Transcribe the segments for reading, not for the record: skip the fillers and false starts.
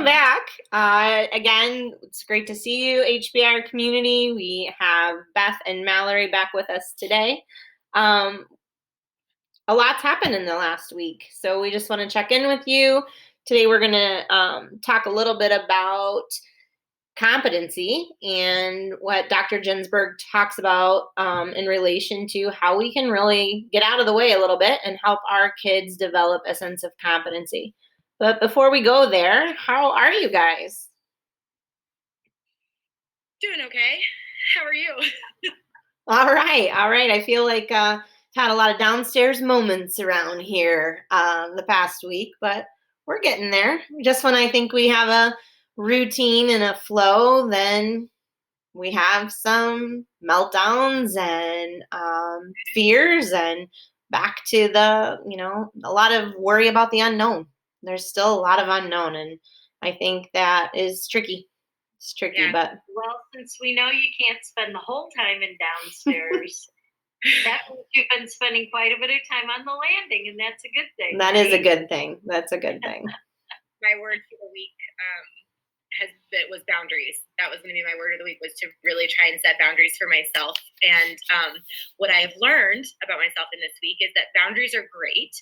Welcome back. Again, it's great to see you, HBR community. We have Beth and Mallory back with us today. A lot's happened in the last week, so we just want to check in with you. Today we're going to talk a little bit about competency and what Dr. Ginsburg talks about in relation to how we can really get out of the way a little bit and help our kids develop a sense of competency. But before we go there, how are you guys? Doing okay. How are you? All right. I feel like had a lot of downstairs moments around here the past week, but we're getting there. Just when I think we have a routine and a flow, then we have some meltdowns and fears and back to a lot of worry about the unknown. There's still a lot of unknown, and I think that is tricky. It's tricky, Yeah. but Well, since we know you can't spend the whole time in downstairs, that means you've been spending quite a bit of time on the landing, and that's a good thing. that is a good thing. That's a good thing. My word for the week was boundaries. That was going to be my word of the week, was to really try and set boundaries for myself. And what I've learned about myself in this week is that boundaries are great,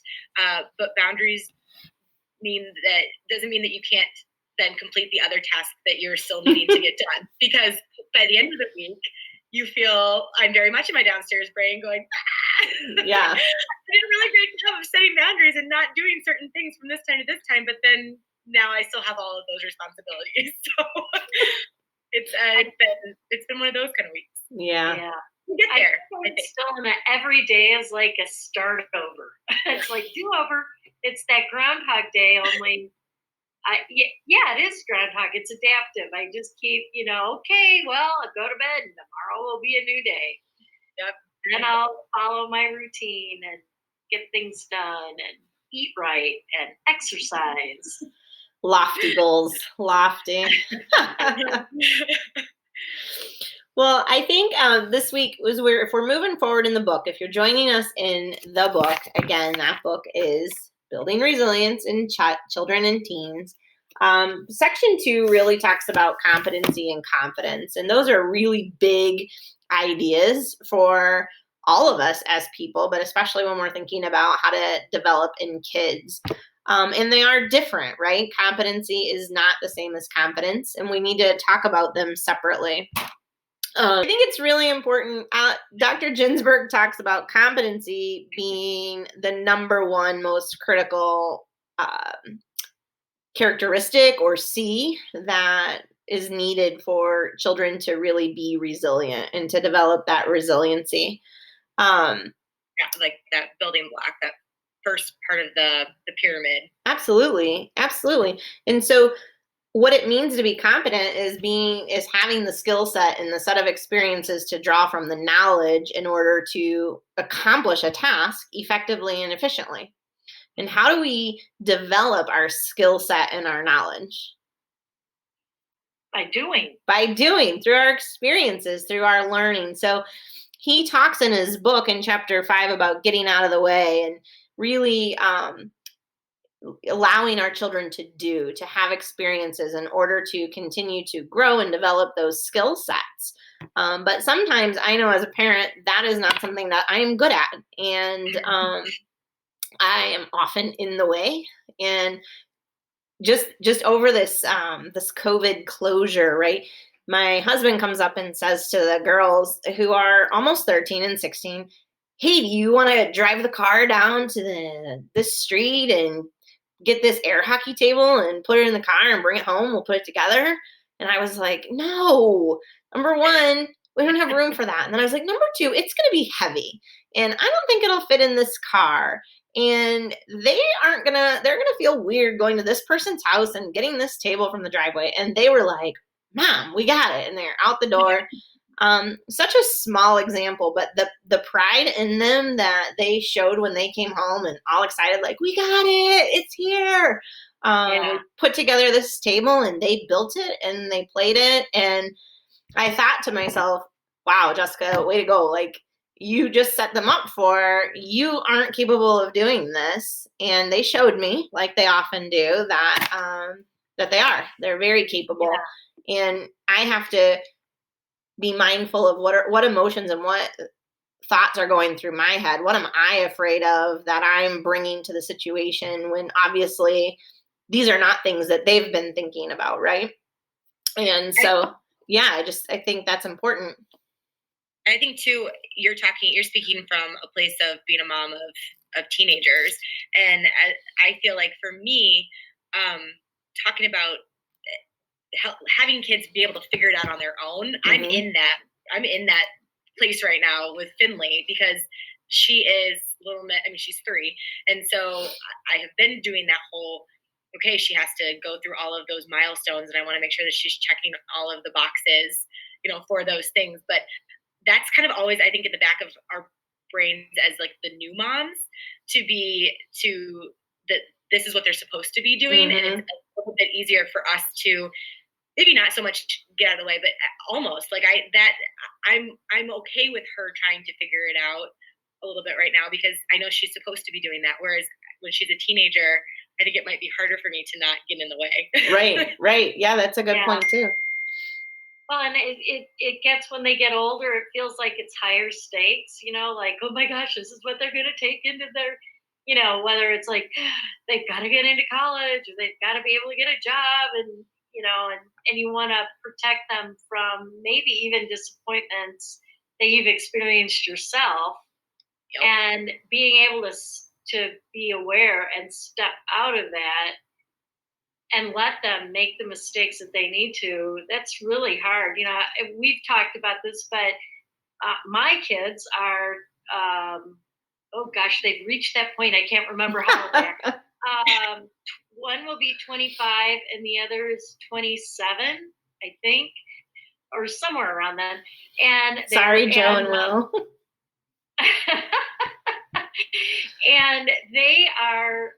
but boundaries doesn't mean that you can't then complete the other tasks that you're still needing to get done. Because by the end of the week, you feel, I'm very much in my downstairs brain going, Yeah. I did a really great job of setting boundaries and not doing certain things from this time to this time, but then now I still have all of those responsibilities. So it's been one of those kind of weeks. Yeah. You get there. I think still in that every day is like a start over. It's like do over. It's that Groundhog Day, only it is Groundhog. It's adaptive. I just keep, okay, well, I'll go to bed and tomorrow will be a new day. Yep. Then I'll follow my routine and get things done and eat right and exercise. Lofty goals. Lofty. Well, I think this week was where, if we're moving forward in the book, if you're joining us in the book, again, that book is Building Resilience in Children and Teens. Section 2 really talks about competency and confidence, and those are really big ideas for all of us as people, but especially when we're thinking about how to develop in kids. And they are different, right? Competency is not the same as confidence, and we need to talk about them separately. I think it's really important. Dr. Ginsburg talks about competency being the number one most critical characteristic or C that is needed for children to really be resilient and to develop that resiliency. Like that building block, that first part of the pyramid. Absolutely. And so what it means to be competent is having the skill set and the set of experiences to draw from the knowledge in order to accomplish a task effectively and efficiently. And how do we develop our skill set and our knowledge? By doing, through our experiences, through our learning. So he talks in his book in chapter 5 about getting out of the way and really allowing our children to have experiences in order to continue to grow and develop those skill sets. But sometimes I know as a parent, that is not something that I am good at. And I am often in the way. And just over this COVID closure, right? My husband comes up and says to the girls who are almost 13 and 16, hey, do you want to drive the car down to this street and get this air hockey table and put it in the car and bring it home? We'll put it together. And I was like, no, number one, we don't have room for that. And then I was like, number two, it's going to be heavy. And I don't think it'll fit in this car. And they're going to feel weird going to this person's house and getting this table from the driveway. And they were like, Mom, we got it. And they're out the door. Such a small example, but the pride in them that they showed when they came home and all excited, like, we got it, it's here. We put together this table and they built it and they played it. And I thought to myself, wow, Jessica, way to go. Like, you just set them up for, you aren't capable of doing this. And they showed me, like they often do, that that they are. They're very capable. And I have to be mindful of what emotions and what thoughts are going through my head. What am I afraid of that I'm bringing to the situation when obviously these are not things that they've been thinking about, right? And so, yeah, I think that's important. I think too, you're speaking from a place of being a mom of teenagers, and I feel like for me, talking about having kids be able to figure it out on their own, I'm in that place right now with Finley, because she is she's 3, and so I have been doing that whole, okay, she has to go through all of those milestones, and I want to make sure that she's checking all of the boxes, for those things. But that's kind of always, I think, in the back of our brains as like the new moms, that this is what they're supposed to be doing. And it's a little bit easier for us to maybe not so much get out of the way, but almost like I'm okay with her trying to figure it out a little bit right now, because I know she's supposed to be doing that. Whereas when she's a teenager, I think it might be harder for me to not get in the way. Right. Yeah, that's a good point too. Well, and it gets, when they get older, it feels like it's higher stakes, like, oh my gosh, this is what they're going to take into their, whether it's like they've got to get into college or they've got to be able to get a job, and, and you want to protect them from maybe even disappointments that you've experienced yourself. Yep. And being able to be aware and step out of that and let them make the mistakes that they need to, that's really hard. We've talked about this, but my kids are, oh gosh, they've reached that point. I can't remember how old they are. One will be 25 and the other is 27, I think, or somewhere around then. And sorry, Joe and Will. And they are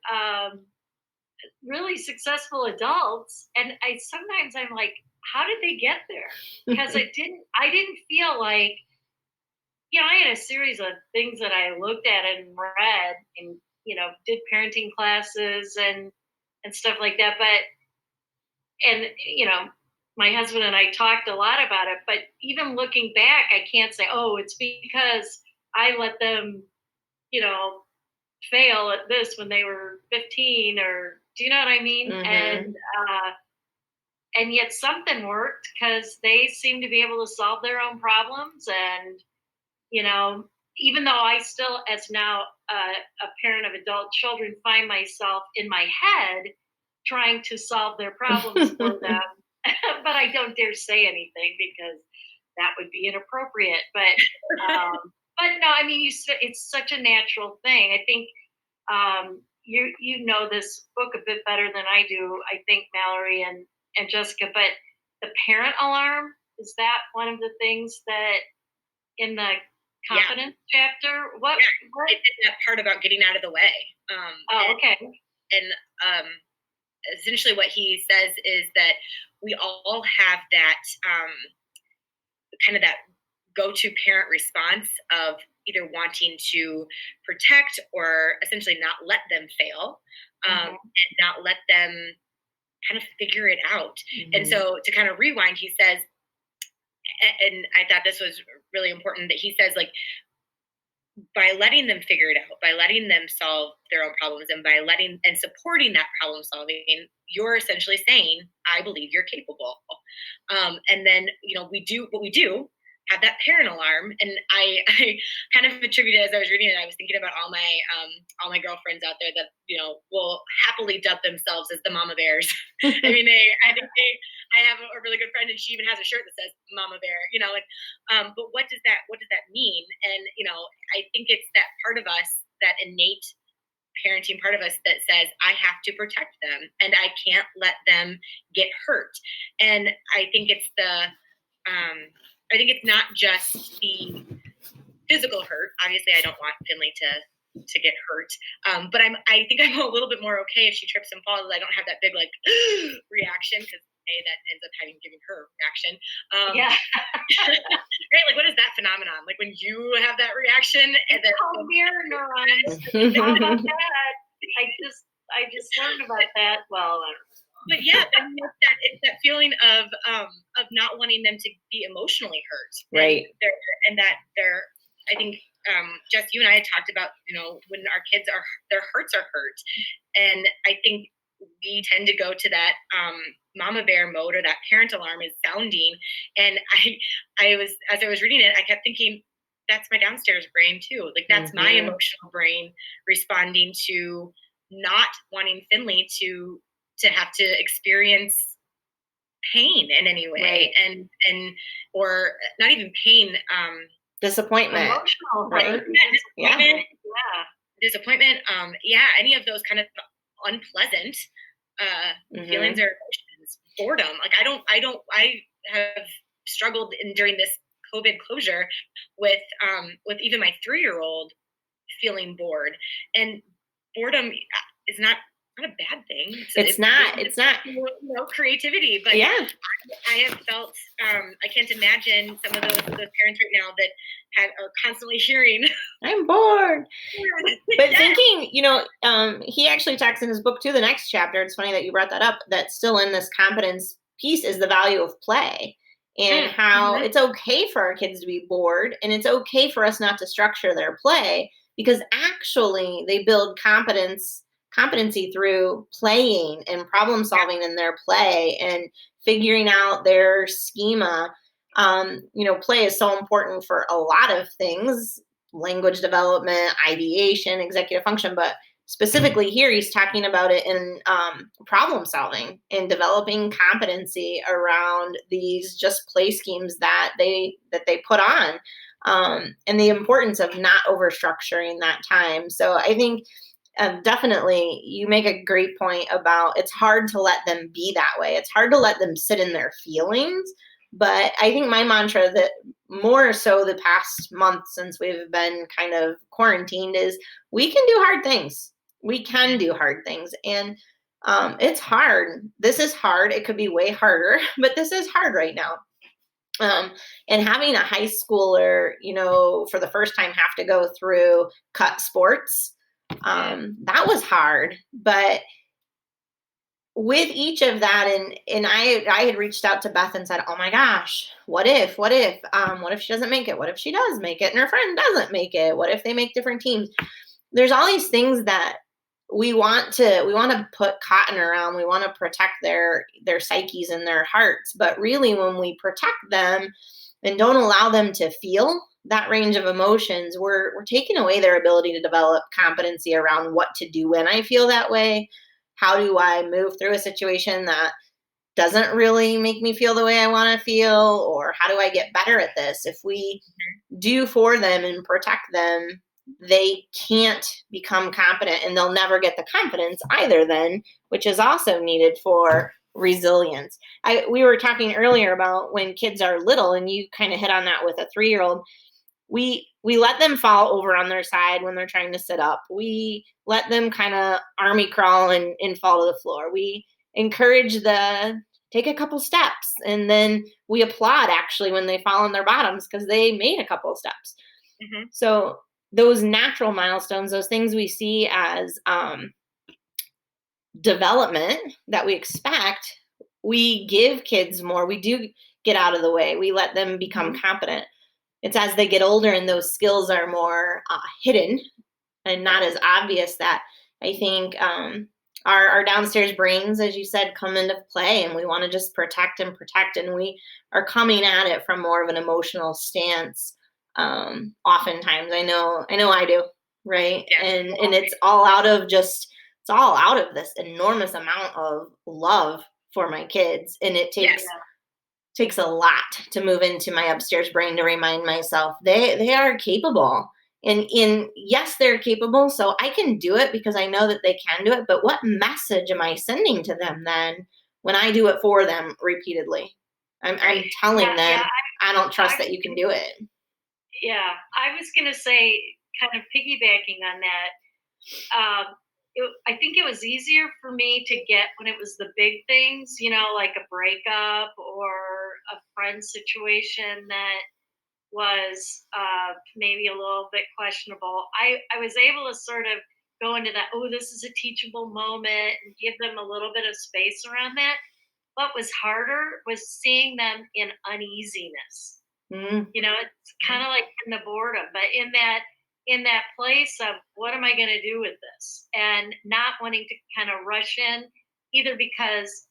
really successful adults, and sometimes I'm like, how did they get there? Because I didn't feel like, I had a series of things that I looked at and read, and did parenting classes and stuff like that, and my husband and I talked a lot about it, but even looking back, I can't say, oh, it's because I let them fail at this when they were 15, or do you know what I mean? And yet something worked, because they seem to be able to solve their own problems. And even though I still, as now a parent of adult children, find myself in my head trying to solve their problems for them, but I don't dare say anything because that would be inappropriate. But no, I mean, it's such a natural thing. I think you know this book a bit better than I do, I think, Mallory and Jessica, but the parent alarm, is that one of the things that in the competence chapter? What I did that part about getting out of the way. Okay. And essentially what he says is that we all have that kind of that go-to parent response of either wanting to protect or essentially not let them fail, and not let them kind of figure it out. And so to kind of rewind, he says, and I thought this was really important, that he says, like, by letting them figure it out, by letting them solve their own problems, and by letting and supporting that problem solving, you're essentially saying, I believe you're capable. And then, we do have that parent alarm. And I kind of attributed, as I was reading it, I was thinking about all my girlfriends out there that, will happily dub themselves as the mama bears. I think I have a really good friend, and she even has a shirt that says Mama Bear, but what does that mean? And, I think it's that part of us, that innate parenting part of us, that says, I have to protect them and I can't let them get hurt. And I think it's not just the physical hurt. Obviously, I don't want Finley to get hurt. But I think I'm a little bit more okay if she trips and falls. I don't have that big reaction, because that ends up giving her reaction. Right? Like, what is that phenomenon? Like when you have that reaction, and then mirror neurons. How about that? I just learned about that. Well, I don't know. but yeah, and it's that feeling of not wanting them to be emotionally hurt, right? And that they're, I think, Jess, you and I had talked about, when our kids their hurts are hurt, and I think we tend to go to that mama bear mode, or that parent alarm is sounding, and I was, as I was reading it, I kept thinking, that's my downstairs brain too. Like, that's my emotional brain responding to not wanting Finley to have to experience pain in any way, right. and or not even pain, Disappointment, emotional right? hurt, disappointment, yeah. disappointment, any of those kind of unpleasant feelings or emotions. Boredom, like I have struggled during this COVID closure with even my 3-year-old feeling bored, and boredom is not a bad thing. It's not creativity, but yeah, I have felt, I can't imagine some of those parents right now that are constantly hearing, I'm bored. But yes. thinking, he actually talks in his book too, the next chapter. It's funny that you brought that up. That's still in this competence piece, is the value of play, and how it's okay for our kids to be bored, and it's okay for us not to structure their play, because actually they build competency through playing and problem solving in their play and figuring out their schema. Play is so important for a lot of things: language development, ideation, executive function, but specifically here he's talking about it in problem solving and developing competency around these just play schemes that they put on, and the importance of not over structuring that time. So I think definitely you make a great point about, it's hard to let them be that way. It's hard to let them sit in their feelings. But I think my mantra, that more so the past month since we've been kind of quarantined, is we can do hard things. We can do hard things. And it's hard. This is hard. It could be way harder, but this is hard right now. And having a high schooler, for the first time have to go through cut sports, that was hard. But with each of that, and I had reached out to Beth and said, oh my gosh, what if she doesn't make it? What if she does make it and her friend doesn't make it? What if they make different teams? There's all these things that we want to put cotton around. We want to protect their psyches and their hearts. But really, when we protect them and don't allow them to feel that range of emotions, we're taking away their ability to develop competency around what to do when I feel that way. How do I move through a situation that doesn't really make me feel the way I want to feel? Or how do I get better at this? If we do for them and protect them, they can't become competent, and they'll never get the confidence either then, which is also needed for resilience. We were talking earlier about when kids are little, and you kind of hit on that with a 3-year-old. We let them fall over on their side when they're trying to sit up. We let them kind of army crawl and fall to the floor. We encourage take a couple steps, and then we applaud actually when they fall on their bottoms because they made a couple of steps. So those natural milestones, those things we see as development that we expect, we give kids more. We do get out of the way. We let them become competent. It's as they get older and those skills are more hidden and not as obvious, that I think our downstairs brains, as you said, come into play, and we want to just protect, and we are coming at it from more of an emotional stance. Oftentimes, I know I do, right? Yeah. And it's all out of this enormous amount of love for my kids, and it takes a lot to move into my upstairs brain to remind myself they are capable. And yes, they're capable, so I can do it because I know that they can do it. But what message am I sending to them then when I do it for them repeatedly? I'm telling them, I don't trust that you can do it. Yeah, I was going to say, kind of piggybacking on that, I think it was easier for me to get when it was the big things, like a breakup or a friend situation that was maybe a little bit questionable. I was able to sort of go into that, oh, this is a teachable moment, and give them a little bit of space around that. What was harder was seeing them in uneasiness. Mm. It's kind of like in the boredom, but in that place of what am I going to do with this, and not wanting to kind of rush in, either because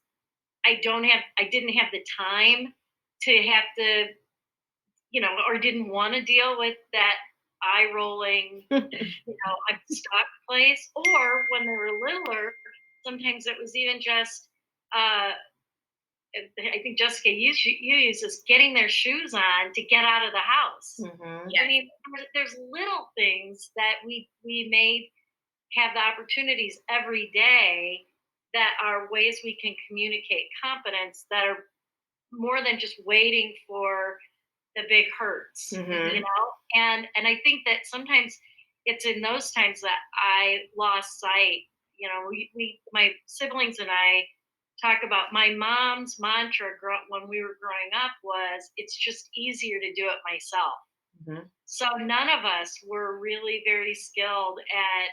I didn't have the time to have to, or didn't want to deal with that eye rolling, I'm stuck place, or when they were littler, sometimes it was even just, I think Jessica, you use this, getting their shoes on to get out of the house. Mm-hmm. I mean, there's little things that we may have the opportunities every day that are ways we can communicate competence that are more than just waiting for the big hurts, Mm-hmm. and I think that sometimes it's in those times that I lost sight. My siblings and I talk about, my mom's mantra when we were growing up was, it's just easier to do it myself. Mm-hmm. So none of us were really very skilled at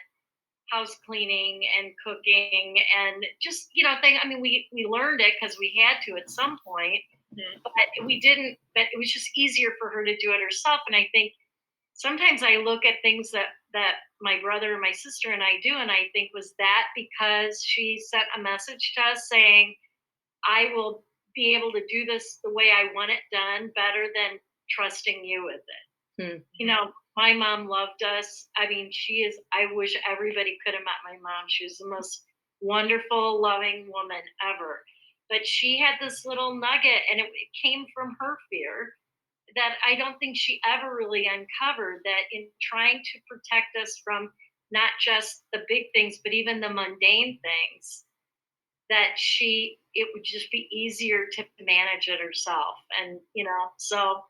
house cleaning and cooking, and just thing. I mean, we learned it because we had to at some point, but we didn't. But it was just easier for her to do it herself. And I think sometimes I look at things that my brother and my sister and I do, and I think, was that because she sent a message to us saying, I will be able to do this the way I want it done better than trusting you with it. My mom loved us. I mean, I wish everybody could have met my mom. She was the most wonderful, loving woman ever. But she had this little nugget, and it came from her fear that I don't think she ever really uncovered, that in trying to protect us from not just the big things, but even the mundane things, that it would just be easier to manage it herself. And, so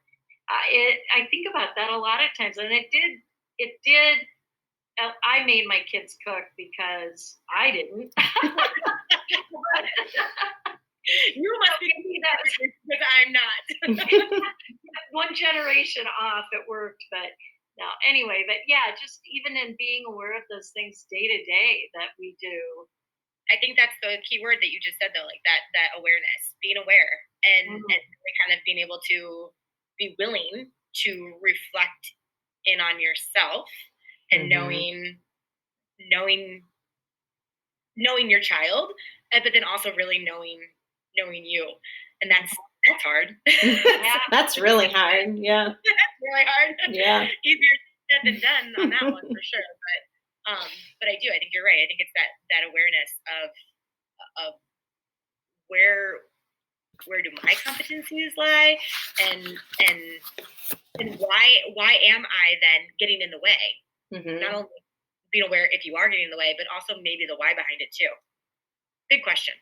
I think about that a lot of times, and it did. I made my kids cook because I didn't. You must be that because I'm not. One generation off, it worked, but no. Anyway, but yeah, just even in being aware of those things day to day that we do. I think that's the key word that you just said, though, like that awareness, being aware, and really kind of being able to be willing to reflect in on yourself, and knowing your child, but then also really knowing you, and that's hard. That's really hard. Yeah. That's really hard. Yeah. Easier said than done on that one for sure. But I think you're right. I think it's that awareness of where do my competencies lie, and why am I then getting in the way? Mm-hmm. Not only being aware if you are getting in the way, but also maybe the why behind it too. Big questions.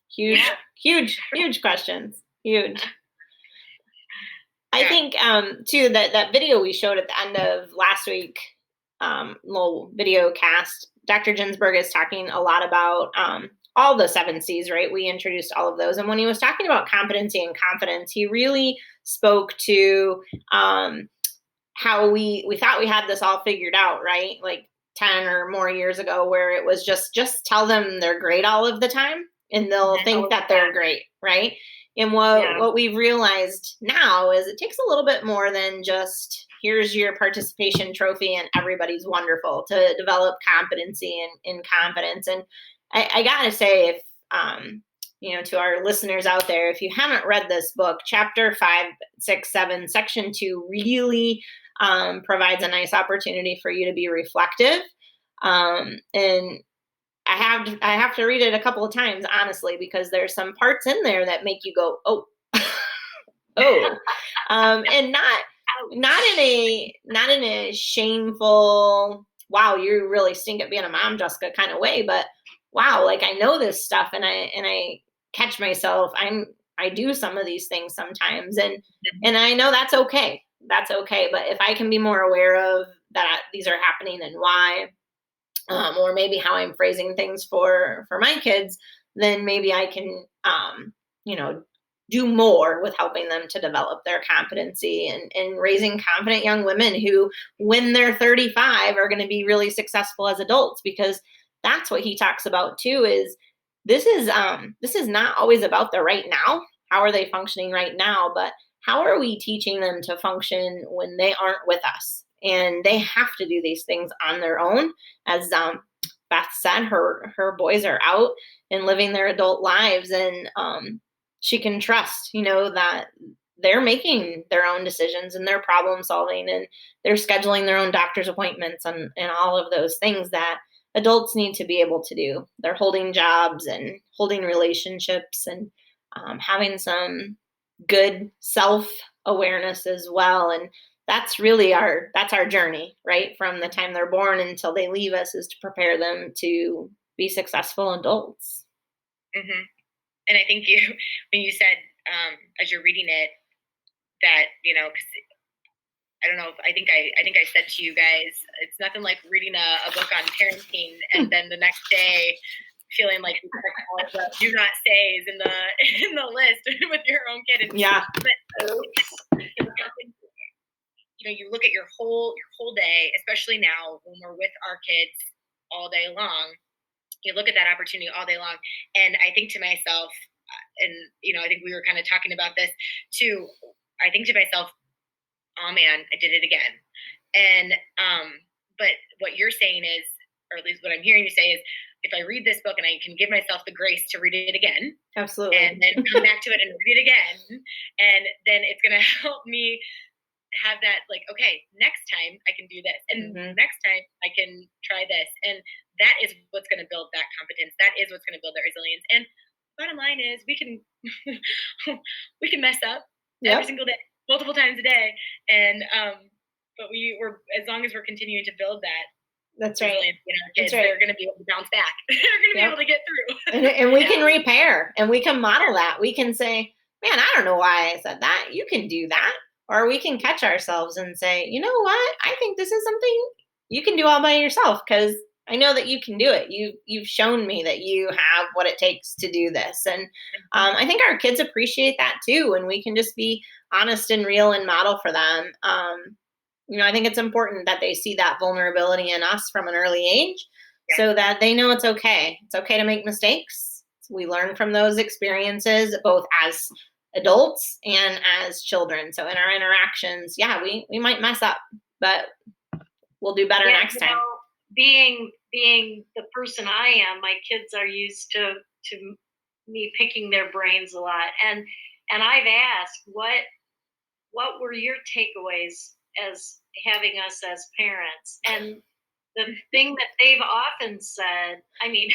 Huge questions. Huge. I think too, that video we showed at the end of last week, little video cast, Dr. Ginsburg is talking a lot about all the 7 C's, right? We introduced all of those. And when he was talking about competency and confidence, he really spoke to how we thought we had this all figured out, right? Like 10 or more years ago, where it was just tell them they're great all of the time and they'll think that they're great, right? And what we've realized now is it takes a little bit more than just, here's your participation trophy and everybody's wonderful, to develop competency and confidence. And I gotta say, if to our listeners out there, if you haven't read this book, chapter 5, 6, 7, section 2 really provides a nice opportunity for you to be reflective. And I have to read it a couple of times, honestly, because there's some parts in there that make you go, oh, oh, and not in a shameful, wow, you really stink at being a mom, Jessica, kind of way, but wow, like I know this stuff, and I catch myself. I do some of these things sometimes, and I know that's okay. That's okay. But if I can be more aware of that these are happening and why, or maybe how I'm phrasing things for my kids, then maybe I can, do more with helping them to develop their competency and raising confident young women who, when they're 35, are going to be really successful as adults, because that's what he talks about too, is this is not always about the right now. How are they functioning right now? But how are we teaching them to function when they aren't with us? And they have to do these things on their own. As Beth said, her boys are out and living their adult lives, and she can trust, that they're making their own decisions and they're problem solving and they're scheduling their own doctor's appointments and all of those things that adults need to be able to do. They're holding jobs and holding relationships and having some good self-awareness as well. And that's really that's our journey, right? From the time they're born until they leave us, is to prepare them to be successful adults. Mm-hmm. And I think when you said, as you're reading it, that, 'cause I don't know if I think I said to you guys, it's nothing like reading a book on parenting and then the next day feeling like you check all the do not says in the list with your own kid. And, yeah. But, you look at your whole day, especially now when we're with our kids all day long. You look at that opportunity all day long, and I think to myself, and I think we were kind of talking about this too. I think to myself, oh man, I did it again. And but what you're saying is, or at least what I'm hearing you say is, if I read this book and I can give myself the grace to read it again, absolutely, and then come back to it and read it again, and then it's going to help me have that, like, okay, next time I can do this, and next time I can try this, and that is what's going to build that competence. That is what's going to build that resilience. And bottom line is, we can we can mess up every single day, multiple times a day, and but we're as long as we're continuing to build that. That's right. Kids, they're going to be able to bounce back. They're going to be able to get through. and we can repair, and we can model that. We can say, man, I don't know why I said that. You can do that. Or we can catch ourselves and say, you know what? I think this is something you can do all by yourself, because I know that you can do it. You've shown me that you have what it takes to do this. And I think our kids appreciate that too. And we can just be honest and real and model for them. I think it's important that they see that vulnerability in us from an early age, so that they know it's okay. It's okay to make mistakes. We learn from those experiences, both as adults and as children. So in our interactions, we might mess up, but we'll do better next time. Being the person I am, my kids are used to me picking their brains a lot, and I've asked, what were your takeaways as having us as parents? And the thing that they've often said, I mean,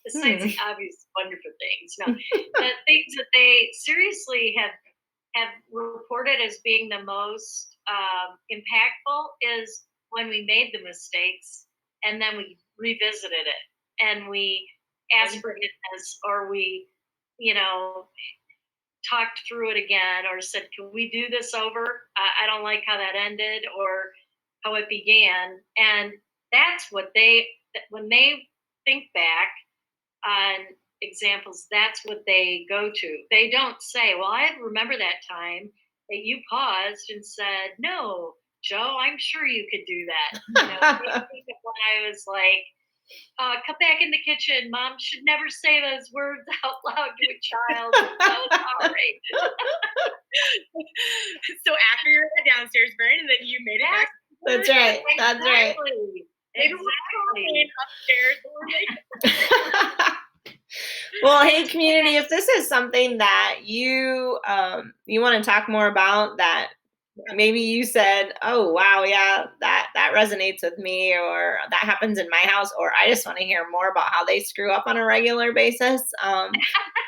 besides the obvious wonderful things, the things that they seriously have reported as being the most impactful is when we made the mistakes and then we revisited it and we asked forgiveness, or we, talked through it again, or said, can we do this over? I don't like how that ended or how it began. And that's what when they think back on examples, that's what they go to. They don't say, well, I remember that time that you paused and said, no, Joe, I'm sure you could do that. They think of when I was like, come back in the kitchen. Mom should never say those words out loud to a child. So sorry. So after you're downstairs, Brian, and then you made it back. That's right. That's right. Maybe we're upstairs. Well, hey, community, if this is something that you want to talk more about, that maybe you said, oh, wow, yeah, that resonates with me, or that happens in my house, or I just want to hear more about how they screw up on a regular basis,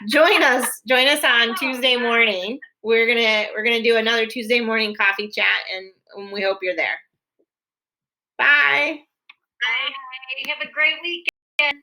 join us on Tuesday morning. We're gonna do another Tuesday morning coffee chat, and we hope you're there. Bye. Bye. Have a great weekend.